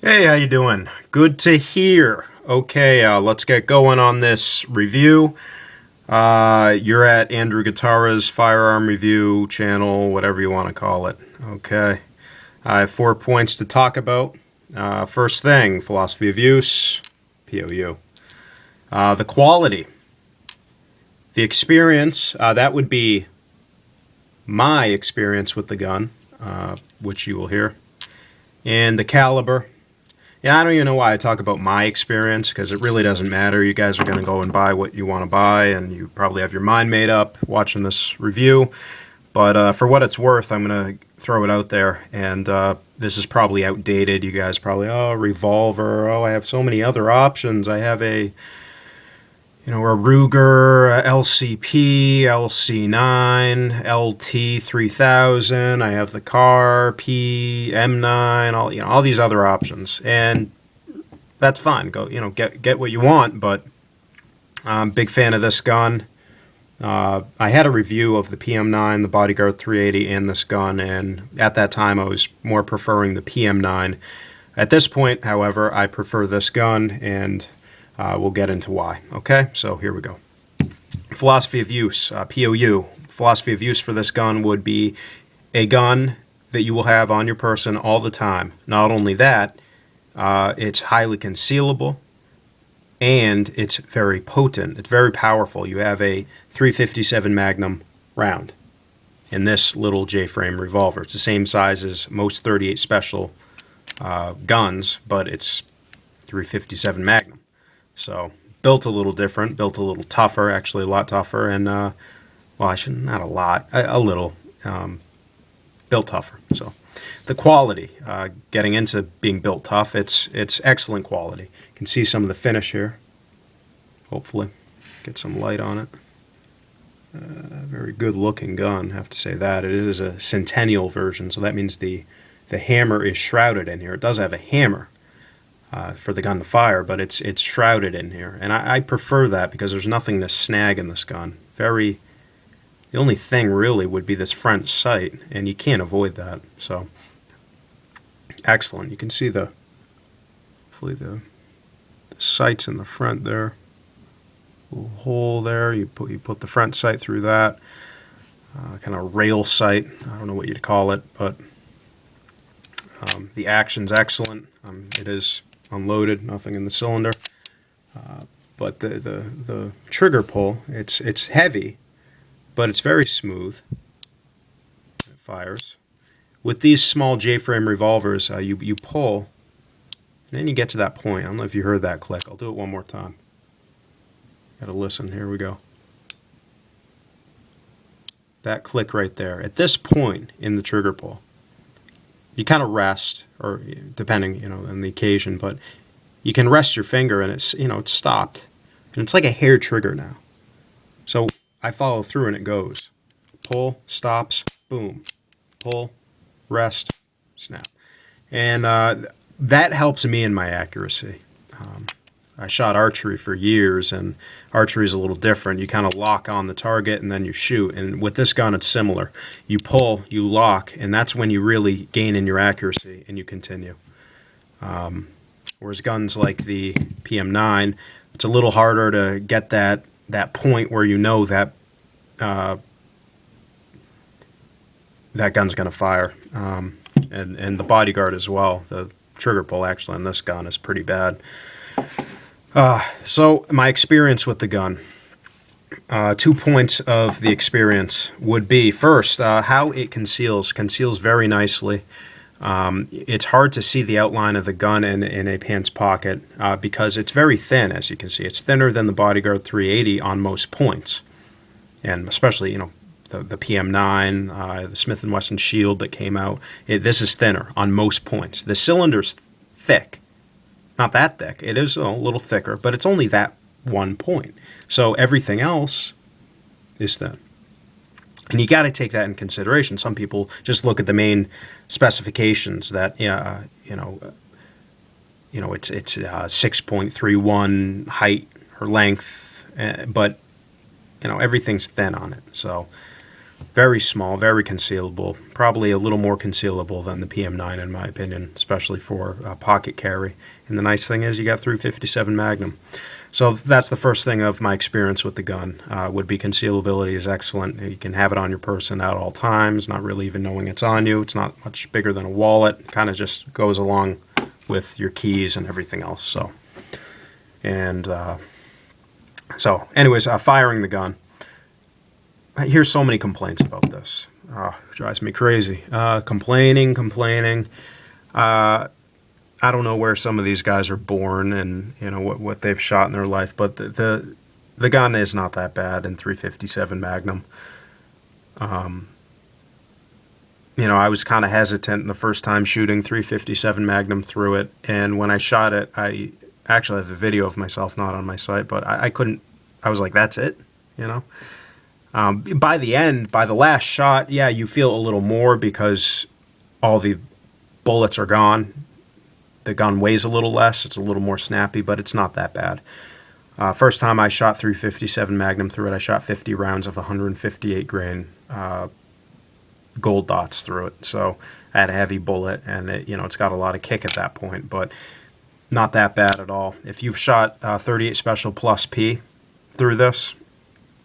Hey, how you doing? Good to hear. Okay, let's get going on this review. You're at Andrew Guitara's Firearm Review channel, whatever you want to call it. Okay. I have 4 points to talk about. First thing, philosophy of use, POU. The quality. The experience, that would be my experience with the gun, which you will hear. And the caliber. Yeah, I don't even know why I talk about my experience, because it really doesn't matter. You guys are going to go and buy what you want to buy, and you probably have your mind made up watching this review. But for what it's worth, I'm going to throw it out there. And this is probably outdated. You guys probably, oh, Revolver. Oh, I have so many other options. I have a Ruger, LCP, LC9, LT3000. I have the car, PM9, all these other options, and that's fine. Go, get what you want. But I'm a big fan of this gun. I had a review of the PM9, the Bodyguard 380, and this gun, and at that time I was more preferring the PM9. At this point, however, I prefer this gun, and we'll get into why. Okay, so here we go. Philosophy of use, POU. Philosophy of use for this gun would be a gun that you will have on your person all the time. Not only that, it's highly concealable, and it's very potent. It's very powerful. You have a 357 Magnum round in this little J-frame revolver. It's the same size as most 38 Special guns, but it's 357 Magnum. So, built a little different, built a little tougher, actually a lot tougher, and, well, not a lot, a little, built tougher. So, the quality, getting into being built tough, it's excellent quality. You can see some of the finish here, hopefully, get some light on it. Very good looking gun, I have to say that. It is a Centennial version, so that means the hammer is shrouded in here. It does have a hammer for the gun to fire, but it's shrouded in here, and I prefer that because there's nothing to snag in this gun. The only thing really would be this front sight, and you can't avoid that. So excellent. You can see hopefully the sights in the front there, little hole there. You put the front sight through that, kind of rail sight. I don't know what you'd call it, but the action's excellent. It is unloaded, nothing in the cylinder, but the trigger pull, it's heavy, but it's very smooth. It fires. With these small J-frame revolvers, you pull, and then you get to that point. I don't know if you heard that click. I'll do it one more time. Gotta listen. Here we go. That click right there. At this point in the trigger pull, you kind of rest, or depending, on the occasion, but you can rest your finger and it's stopped. And it's like a hair trigger now. So I follow through and it goes. Pull, stops, boom. Pull, rest, snap. And that helps me in my accuracy. I shot archery for years, and archery is a little different. You kind of lock on the target and then you shoot. And with this gun, it's similar. You pull, you lock, and that's when you really gain in your accuracy and you continue. Whereas guns like the PM9, it's a little harder to get that point where you know that that gun's going to fire. And the Bodyguard as well. The trigger pull actually on this gun is pretty bad. So my experience with the gun, 2 points of the experience would be, first, how it conceals very nicely. It's hard to see the outline of the gun in a pants pocket because it's very thin, as you can see. It's thinner than the Bodyguard 380 on most points, and especially, the PM9, the Smith & Wesson Shield that came out. This is thinner on most points. The cylinder's thick. Not that thick. It is a little thicker, but it's only that 1 point. So everything else is thin. And you got to take that in consideration. Some people just look at the main specifications that it's 6.31 height or length, but everything's thin on it. So Very small, very concealable. Probably a little more concealable than the PM9 in my opinion, especially for pocket carry. And the nice thing is you got 357 Magnum. So that's the first thing of my experience with the gun. Would be concealability is excellent. You can have it on your person at all times, not really even knowing it's on you. It's not much bigger than a wallet. Kind of just goes along with your keys and everything else. So, and anyways, firing the gun. I hear so many complaints about this. It drives me crazy. Complaining. I don't know where some of these guys are born and what they've shot in their life, but the gun is not that bad in 357 Magnum. I was kind of hesitant the first time shooting 357 Magnum through it, and when I shot it, I actually have a video of myself, not on my site, but I couldn't. I was like, that's it, By the end, by the last shot, yeah, you feel a little more because all the bullets are gone. The gun weighs a little less. It's a little more snappy, but it's not that bad. First time I shot 357 Magnum through it, I shot 50 rounds of 158 grain gold dots through it. So I had a heavy bullet, and it's got a lot of kick at that point, but not that bad at all. If you've shot 38 Special Plus P through this,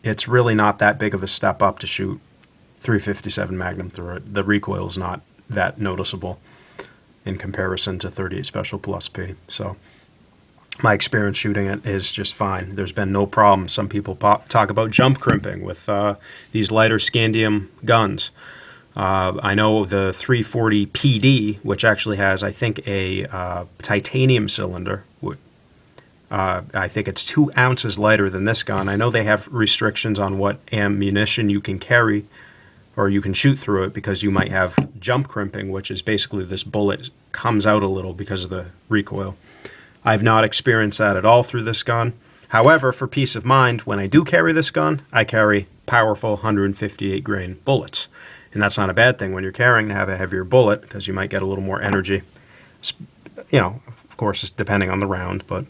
it's really not that big of a step up to shoot 357 Magnum through it. The recoil is not that noticeable in comparison to 38 Special Plus P. So my experience shooting it is just fine. There's been no problem. Some people talk about jump crimping with these lighter scandium guns. I know the 340 PD, which actually has, I think, a titanium cylinder. I think it's 2 ounces lighter than this gun. I know they have restrictions on what ammunition you can carry or you can shoot through it because you might have jump crimping, which is basically this bullet comes out a little because of the recoil. I've not experienced that at all through this gun. However, for peace of mind, when I do carry this gun, I carry powerful 158 grain bullets. And that's not a bad thing when you're carrying to have a heavier bullet because you might get a little more energy. Of course, it's depending on the round, but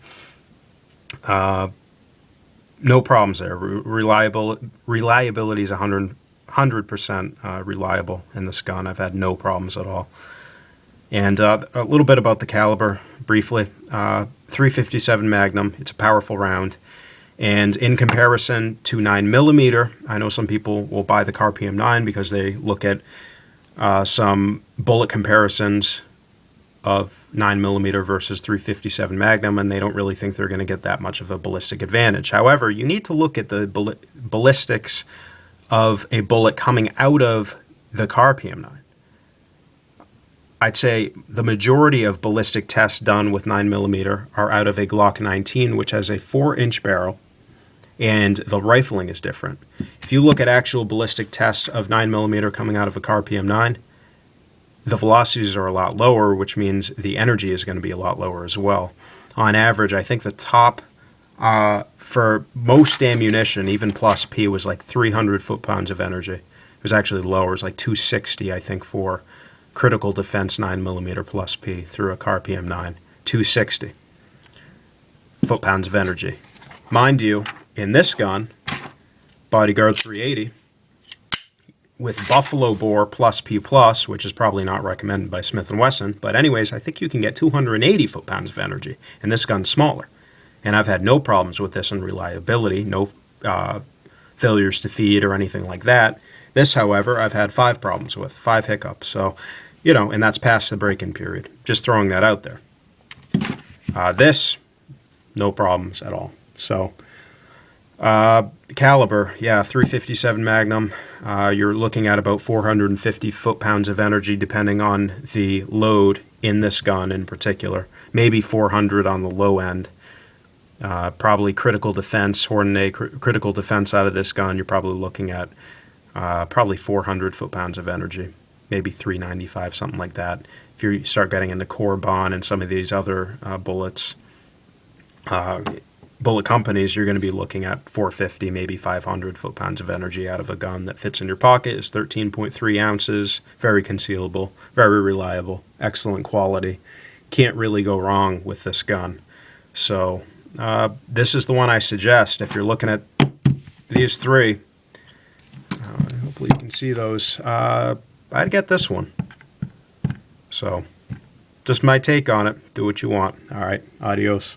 no problems there. Reliability is 100% reliable in this gun. I've had no problems at all. And a little bit about the caliber, briefly. 357 Magnum, it's a powerful round. And in comparison to 9mm, I know some people will buy the Car PM9 because they look at some bullet comparisons of 9mm versus 357 Magnum, and they don't really think they're going to get that much of a ballistic advantage. However, you need to look at the ballistics of a bullet coming out of the Car PM9. I'd say the majority of ballistic tests done with 9mm are out of a Glock 19, which has a 4-inch barrel, and the rifling is different. If you look at actual ballistic tests of 9mm coming out of a Car PM9, the velocities are a lot lower, which means the energy is going to be a lot lower as well. On average, I think the top for most ammunition, even plus P, was like 300 foot-pounds of energy. It was actually lower. It was like 260, I think, for critical defense 9mm plus P through a Car PM9. 260 foot-pounds of energy. Mind you, in this gun, Bodyguard 380, with Buffalo Bore plus P+, which is probably not recommended by Smith & Wesson, but anyways, I think you can get 280 foot-pounds of energy, and this gun's smaller. And I've had no problems with this in reliability, no failures to feed or anything like that. This, however, I've had 5 problems with, 5 hiccups. So, and that's past the break-in period. Just throwing that out there. This, no problems at all. So, caliber, yeah, 357 Magnum. You're looking at about 450 foot-pounds of energy depending on the load in this gun in particular. Maybe 400 on the low end. Probably critical defense, Hornady critical defense out of this gun, you're probably looking at probably 400 foot-pounds of energy, maybe 395, something like that. If you start getting into Corbon and some of these other bullet companies, you're going to be looking at 450, maybe 500 foot-pounds of energy out of a gun that fits in your pocket. Is 13.3 ounces, very concealable, very reliable, excellent quality. Can't really go wrong with this gun. So this is the one I suggest if you're looking at these 3. I hope hopefully you can see those. I'd get this one. So, just my take on it. Do what you want. All right, adios.